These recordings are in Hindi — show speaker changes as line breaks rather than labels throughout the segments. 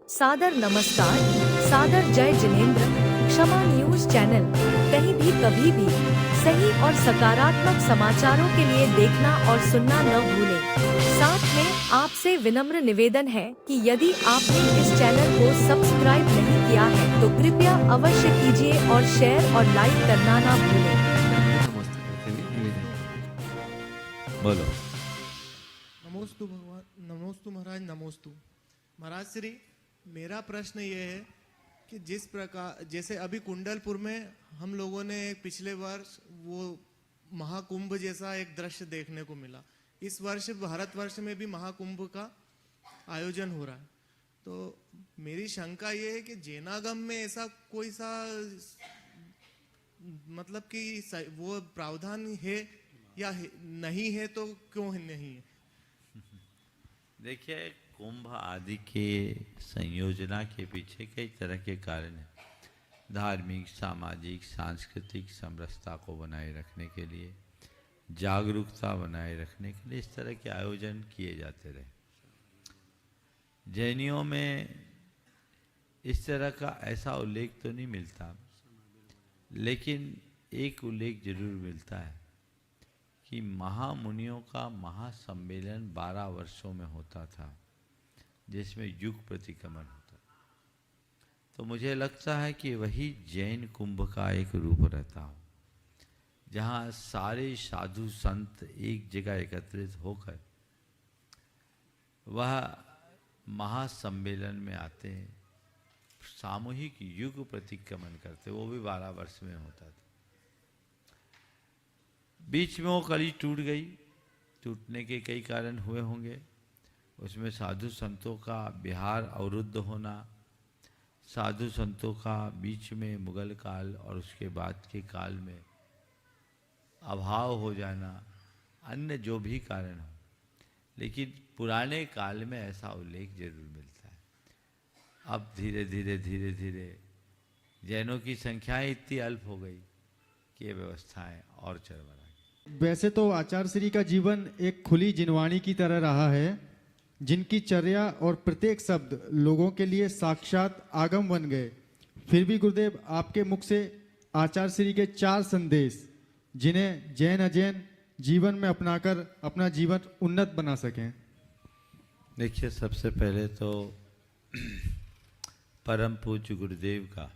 सादर नमस्कार, सादर जय जिनेंद्र। क्षमा न्यूज चैनल कहीं भी कभी भी सही और सकारात्मक समाचारों के लिए देखना और सुनना न भूलें। साथ में आपसे विनम्र निवेदन है कि यदि आपने इस चैनल को सब्सक्राइब नहीं किया है तो कृपया अवश्य कीजिए और शेयर और लाइक करना ना भूलें।
बोलो।
नमोस्तु भगवान, नमोस्तु महाराज, नमोस्तु महाराज श्री। मेरा प्रश्न ये है कि जिस प्रकार जैसे अभी कुंडलपुर में हम लोगों ने पिछले वर्ष वो महाकुंभ जैसा एक दृश्य देखने को मिला, इस वर्ष भारतवर्ष में भी महाकुंभ का आयोजन हो रहा है। तो मेरी शंका ये है कि जैनागम में ऐसा कोई सा मतलब कि वो प्रावधान है या नहीं है, तो क्यों नहीं है?
देखिए, कुंभ आदि के संयोजना के पीछे कई तरह के कारण हैं। धार्मिक, सामाजिक, सांस्कृतिक समरसता को बनाए रखने के लिए, जागरूकता बनाए रखने के लिए इस तरह के आयोजन किए जाते रहे। जैनियों में इस तरह का ऐसा उल्लेख तो नहीं मिलता, लेकिन एक उल्लेख जरूर मिलता है कि महामुनियों का महासम्मेलन 12 वर्षों में होता था, जिसमें युग प्रतिक्रमण होता। तो मुझे लगता है कि वही जैन कुंभ का एक रूप रहता हो, जहाँ सारे साधु संत एक जगह एकत्रित होकर वह महासम्मेलन में आते हैं, सामूहिक युग प्रतिक्रमण करते, वो भी 12 वर्ष में होता था। बीच में वो कड़ी टूट गई, टूटने के कई कारण हुए होंगे। उसमें साधु संतों का बिहार अवरुद्ध होना, साधु संतों का बीच में मुगल काल और उसके बाद के काल में अभाव हो जाना, अन्य जो भी कारण हो, लेकिन पुराने काल में ऐसा उल्लेख जरूर मिलता है। अब धीरे धीरे जैनों की संख्याएं इतनी अल्प हो गई कि ये व्यवस्थाएं और चरमरा गई।
वैसे तो आचार्य श्री का जीवन एक खुली जिनवाणी की तरह रहा है, जिनकी चर्या और प्रत्येक शब्द लोगों के लिए साक्षात आगम बन गए। फिर भी गुरुदेव, आपके मुख से आचार्य श्री के 4 संदेश, जिन्हें जैन अजैन जीवन में अपनाकर अपना जीवन उन्नत बना सकें।
देखिए, सबसे पहले तो परम पूज्य गुरुदेव का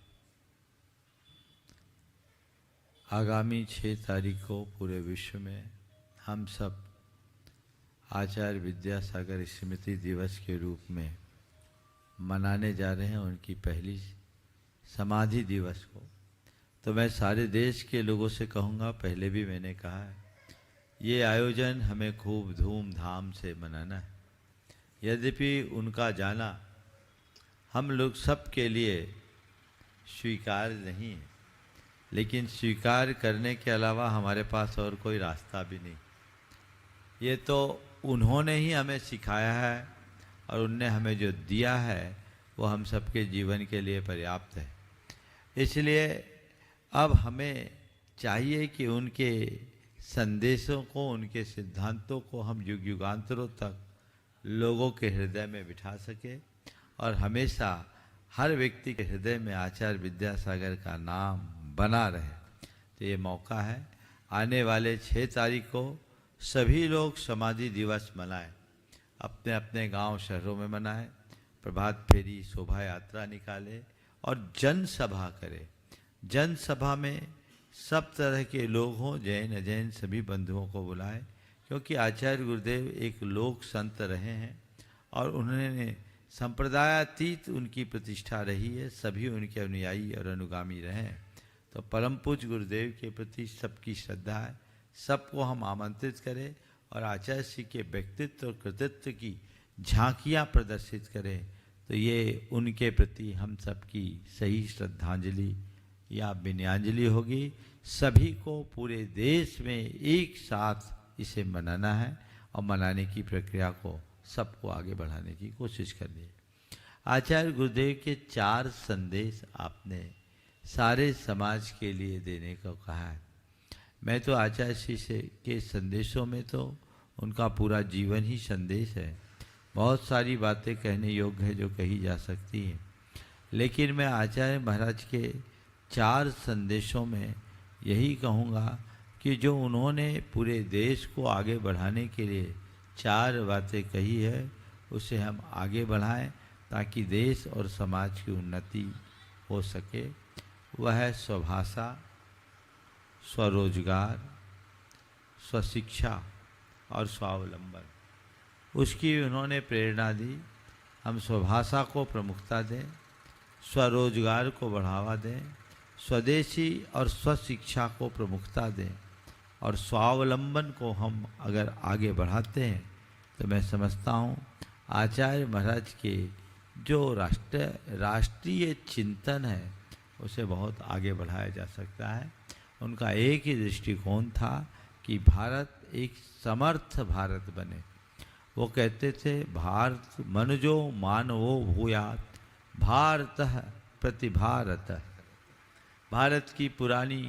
आगामी 6 तारीख को पूरे विश्व में हम सब आचार्य विद्यासागर स्मृति दिवस के रूप में मनाने जा रहे हैं, उनकी पहली समाधि दिवस को। तो मैं सारे देश के लोगों से कहूँगा, पहले भी मैंने कहा है, ये आयोजन हमें खूब धूमधाम से मनाना है। यद्यपि उनका जाना हम लोग सब के लिए स्वीकार नहीं है, लेकिन स्वीकार करने के अलावा हमारे पास और कोई रास्ता भी नहीं। ये तो उन्होंने ही हमें सिखाया है और उनने हमें जो दिया है वो हम सबके जीवन के लिए पर्याप्त है। इसलिए अब हमें चाहिए कि उनके संदेशों को, उनके सिद्धांतों को हम युग युगांतरों तक लोगों के हृदय में बिठा सके और हमेशा हर व्यक्ति के हृदय में आचार्य विद्यासागर का नाम बना रहे। तो ये मौका है। आने वाले 6 तारीख को सभी लोग समाधि दिवस मनाएं, अपने अपने गांव शहरों में मनाएं, प्रभात फेरी, शोभा यात्रा निकालें और जनसभा करें। जनसभा में सब तरह के लोग हों, जैन अजैन सभी बंधुओं को बुलाएं, क्योंकि आचार्य गुरुदेव एक लोक संत रहे हैं और उन्होंने संप्रदायातीत उनकी प्रतिष्ठा रही है, सभी उनके अनुयायी और अनुगामी रहे हैं। तो परम पूज्य गुरुदेव के प्रति सबकी श्रद्धा है, सबको हम आमंत्रित करें और आचार्य श्री के व्यक्तित्व और कृतित्व की झांकियाँ प्रदर्शित करें। तो ये उनके प्रति हम सबकी सही श्रद्धांजलि या विनयान्जलि होगी। सभी को पूरे देश में एक साथ इसे मनाना है और मनाने की प्रक्रिया को सबको आगे बढ़ाने की कोशिश करनी है। आचार्य गुरुदेव के 4 संदेश आपने सारे समाज के लिए देने को कहा है। मैं तो आचार्य श्री से के संदेशों में तो उनका पूरा जीवन ही संदेश है। बहुत सारी बातें कहने योग्य है जो कही जा सकती हैं, लेकिन मैं आचार्य महाराज के 4 संदेशों में यही कहूँगा कि जो उन्होंने पूरे देश को आगे बढ़ाने के लिए 4 बातें कही है, उसे हम आगे बढ़ाएं ताकि देश और समाज की उन्नति हो सके। वह है स्वभाषा, स्वरोजगार, स्वशिक्षा और स्वावलंबन। उसकी उन्होंने प्रेरणा दी। हम स्वभाषा को प्रमुखता दें, स्वरोजगार को बढ़ावा दें, स्वदेशी और स्वशिक्षा को प्रमुखता दें और स्वावलंबन को हम अगर आगे बढ़ाते हैं तो मैं समझता हूँ आचार्य महाराज के जो राष्ट्रीय चिंतन है उसे बहुत आगे बढ़ाया जा सकता है। उनका एक ही दृष्टिकोण था कि भारत एक समर्थ भारत बने। वो कहते थे भारत मनुजो मानवो भूयात् भारतः प्रतिभारतः। भारत की पुरानी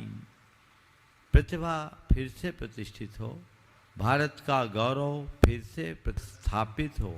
प्रतिभा फिर से प्रतिष्ठित हो, भारत का गौरव फिर से प्रतिस्थापित हो,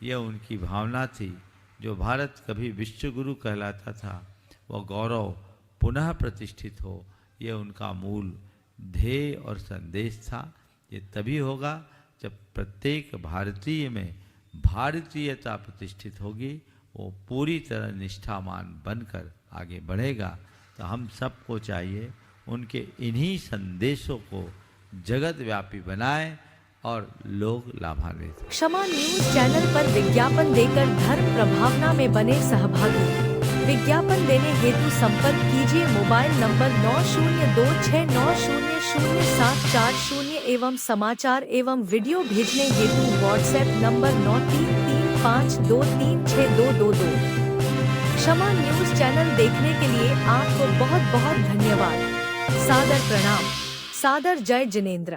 यह उनकी भावना थी। जो भारत कभी विश्वगुरु कहलाता था वह गौरव पुनः प्रतिष्ठित हो, यह उनका मूल ध्येय और संदेश था। ये तभी होगा जब प्रत्येक भारतीय में भारतीयता प्रतिष्ठित होगी, वो पूरी तरह निष्ठावान बनकर आगे बढ़ेगा। तो हम सबको चाहिए उनके इन्हीं संदेशों को जगत व्यापी बनाएं और लोग लाभान्वित।
क्षमा न्यूज चैनल पर विज्ञापन देकर धर्म प्रभावना में बने सहभागी। विज्ञापन देने हेतु संपर्क कीजिए मोबाइल नंबर 9026900740 एवं समाचार एवं वीडियो भेजने हेतु व्हाट्सएप नंबर 9335236222। क्षमा न्यूज चैनल देखने के लिए आपको बहुत बहुत धन्यवाद। सादर प्रणाम। सादर जय जिनेंद्र।